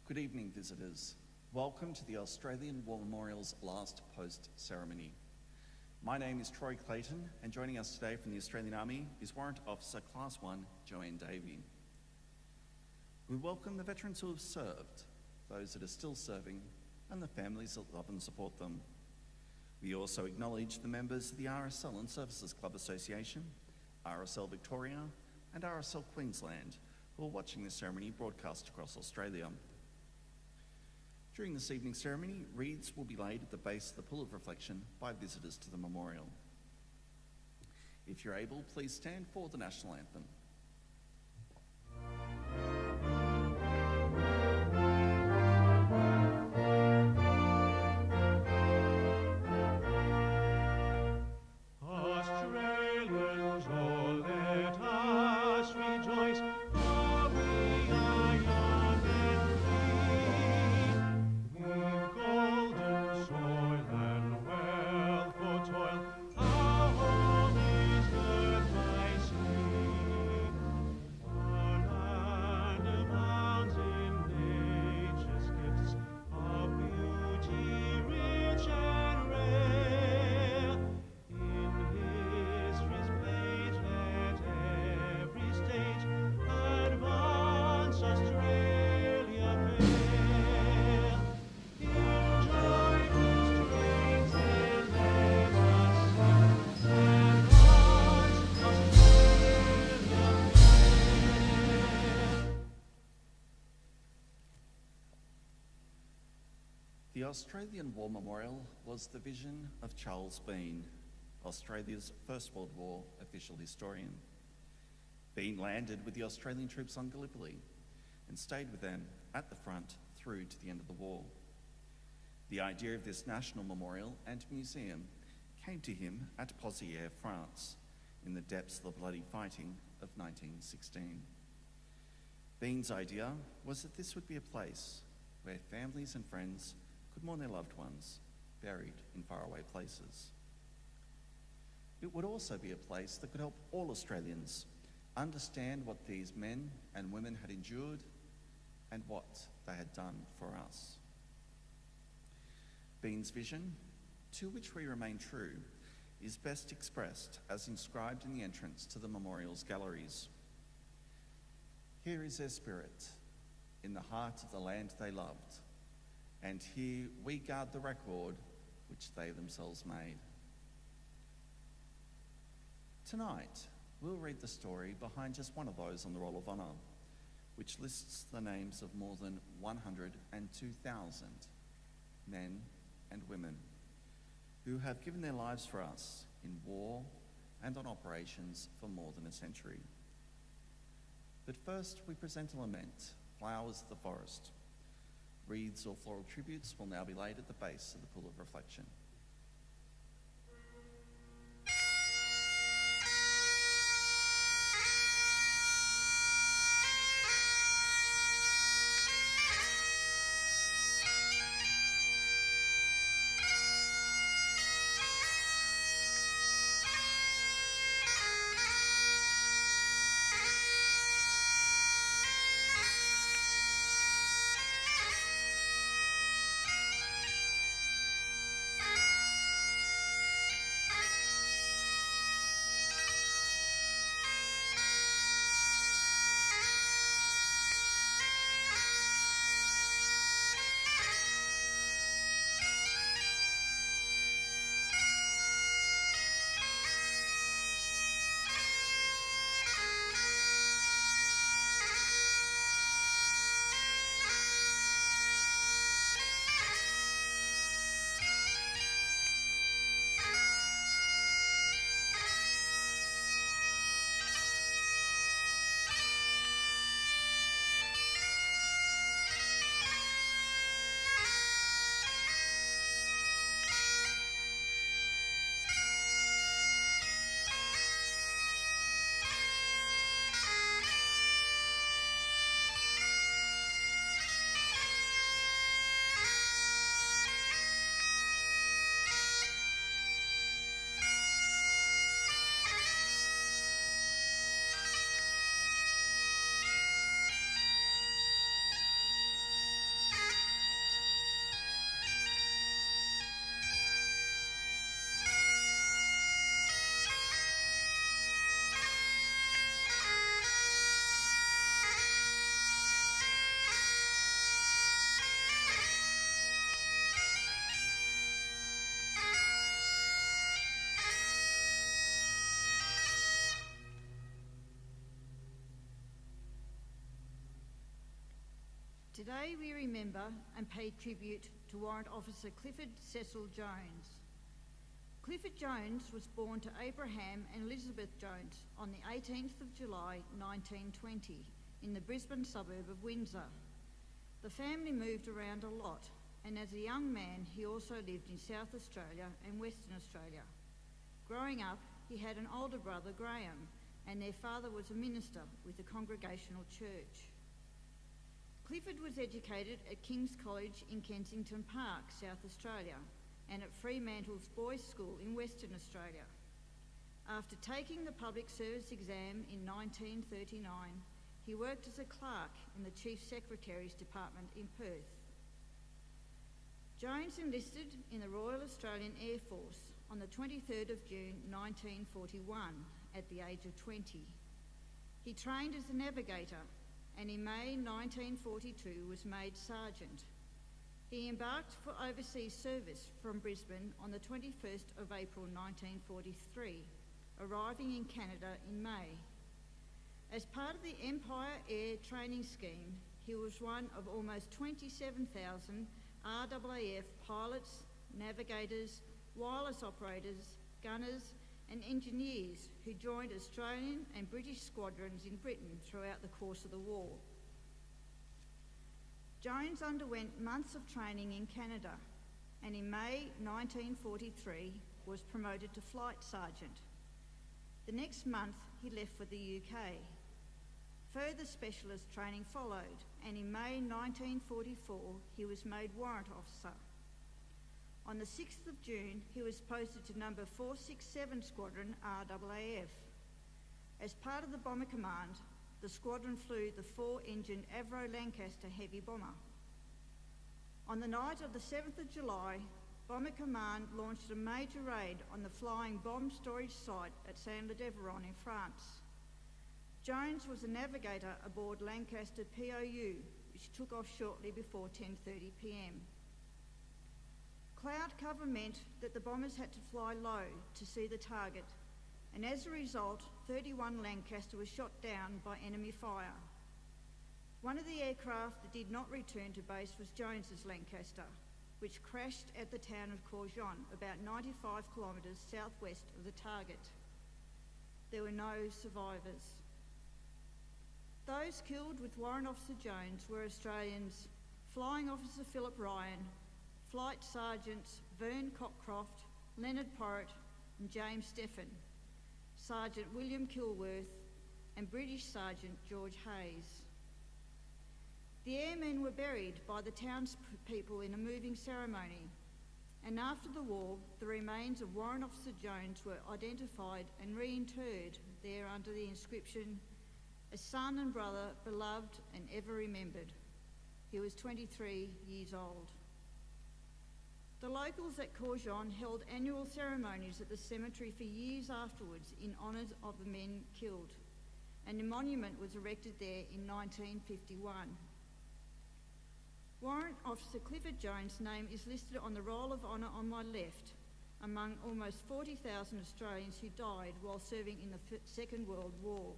Good evening, visitors. Welcome to the Australian War Memorial's last post ceremony. My name is Troy Clayton, and joining us today from the Australian Army is Warrant Officer Class 1 Joanne Davey. We welcome the veterans who have served, those that are still serving, and the families that love and support them. We also acknowledge the members of the RSL and Services Club Association, RSL Victoria, and RSL Queensland, who are watching this ceremony broadcast across Australia. During this evening's ceremony, wreaths will be laid at the base of the Pool of Reflection by visitors to the memorial. If you're able, please stand for the National Anthem. The Australian War Memorial was the vision of Charles Bean, Australia's First World War official historian. Bean landed with the Australian troops on Gallipoli and stayed with them at the front through to the end of the war. The idea of this national memorial and museum came to him at Pozières, France, in the depths of the bloody fighting of 1916. Bean's idea was that this would be a place where families and friends could mourn their loved ones buried in faraway places. It would also be a place that could help all Australians understand what these men and women had endured and what they had done for us. Bean's vision, to which we remain true, is best expressed as inscribed in the entrance to the memorial's galleries. Here is their spirit, in the heart of the land they loved, and here we guard the record which they themselves made. Tonight, we'll read the story behind just one of those on the Roll of Honour, which lists the names of more than 102,000 men and women who have given their lives for us in war and on operations for more than a century. But first, we present a lament, Flowers of the Forest. Wreaths or floral tributes will now be laid at the base of the Pool of Reflection. Today we remember and pay tribute to Warrant Officer Clifford Cecil Jones. Clifford Jones was born to Abraham and Elizabeth Jones on the 18th of July 1920 in the Brisbane suburb of Windsor. The family moved around a lot, and as a young man he also lived in South Australia and Western Australia. Growing up, he had an older brother, Graham, and their father was a minister with the Congregational Church. Clifford was educated at King's College in Kensington Park, South Australia, and at Fremantle's Boys' School in Western Australia. After taking the public service exam in 1939, he worked as a clerk in the Chief Secretary's Department in Perth. Jones enlisted in the Royal Australian Air Force on the 23rd of June 1941 at the age of 20. He trained as a navigator and in May 1942 was made sergeant. He embarked for overseas service from Brisbane on the 21st of April 1943, arriving in Canada in May. As part of the Empire Air Training Scheme, he was one of almost 27,000 RAAF pilots, navigators, wireless operators, gunners and engineers who joined Australian and British squadrons in Britain throughout the course of the war. Jones underwent months of training in Canada and in May 1943 was promoted to flight sergeant. The next month he left for the UK. Further specialist training followed, and in May 1944 he was made warrant officer. On the 6th of June, he was posted to number 467 Squadron RAAF. As part of the Bomber Command, the squadron flew the 4-engined Avro Lancaster heavy bomber. On the night of the 7th of July, Bomber Command launched a major raid on the flying bomb storage site at Saint-Ledeveron in France. Jones was a navigator aboard Lancaster POU, which took off shortly before 10:30 p.m. Cloud cover meant that the bombers had to fly low to see the target, and as a result, 31 Lancaster was shot down by enemy fire. One of the aircraft that did not return to base was Jones's Lancaster, which crashed at the town of Courjon, about 95 kilometres southwest of the target. There were no survivors. Those killed with Warrant Officer Jones were Australians Flying Officer Philip Ryan, Flight Sergeants Vern Cockcroft, Leonard Porritt and James Stephen, Sergeant William Kilworth and British Sergeant George Hayes. The airmen were buried by the townspeople in a moving ceremony, and after the war, the remains of Warrant Officer Jones were identified and reinterred there under the inscription, "A son and brother, beloved and ever remembered." He was 23 years old. The locals at Courjon held annual ceremonies at the cemetery for years afterwards in honour of the men killed, and a monument was erected there in 1951. Warrant Officer Clifford Jones' name is listed on the Roll of Honour on my left, among almost 40,000 Australians who died while serving in the Second World War.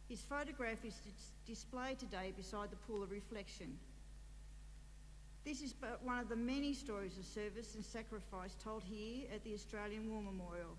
His photograph is displayed today beside the pool of reflection. This is but one of the many stories of service and sacrifice told here at the Australian War Memorial.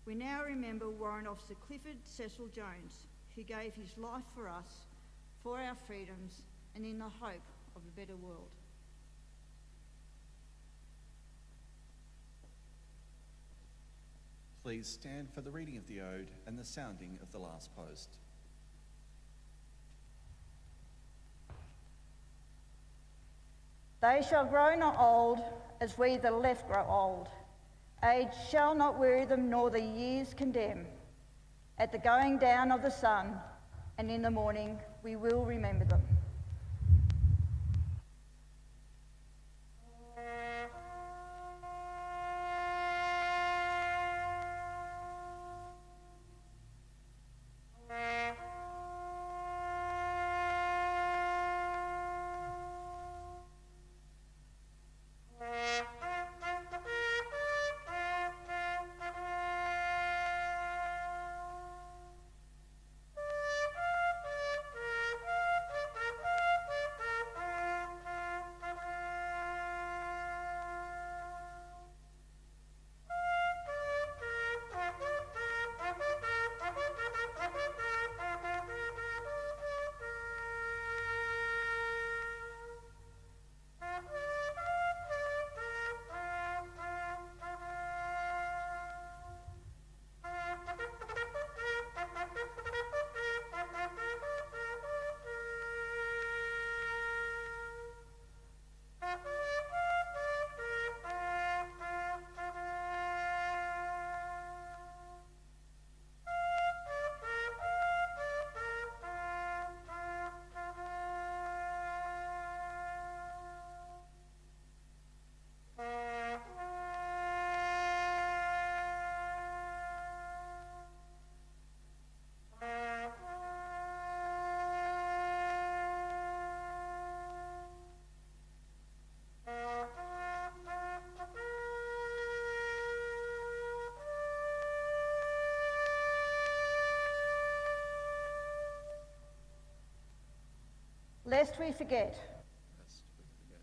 We now remember Warrant Officer Clifford Cecil Jones, who gave his life for us, for our freedoms, and in the hope of a better world. Please stand for the reading of the Ode and the sounding of the last post. They shall grow not old as we that are left grow old. Age shall not weary them, nor the years condemn. At the going down of the sun, and in the morning, we will remember them. lest we forget. Lest we forget.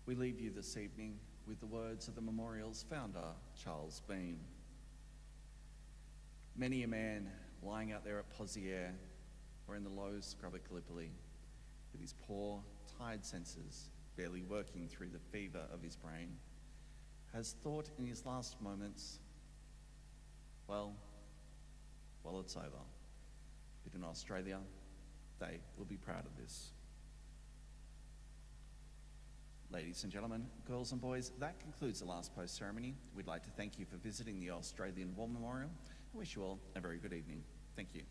We leave you this evening with the words of the memorial's founder, Charles Bean. Many a man lying out there at Poziere or in the low scrub at Gallipoli, with his poor, tired senses barely working through the fever of his brain, has thought in his last moments, well, it's over. But in Australia, they will be proud of this. Ladies and gentlemen, girls and boys, that concludes the last post ceremony. We'd like to thank you for visiting the Australian War Memorial and wish you all a very good evening. Thank you.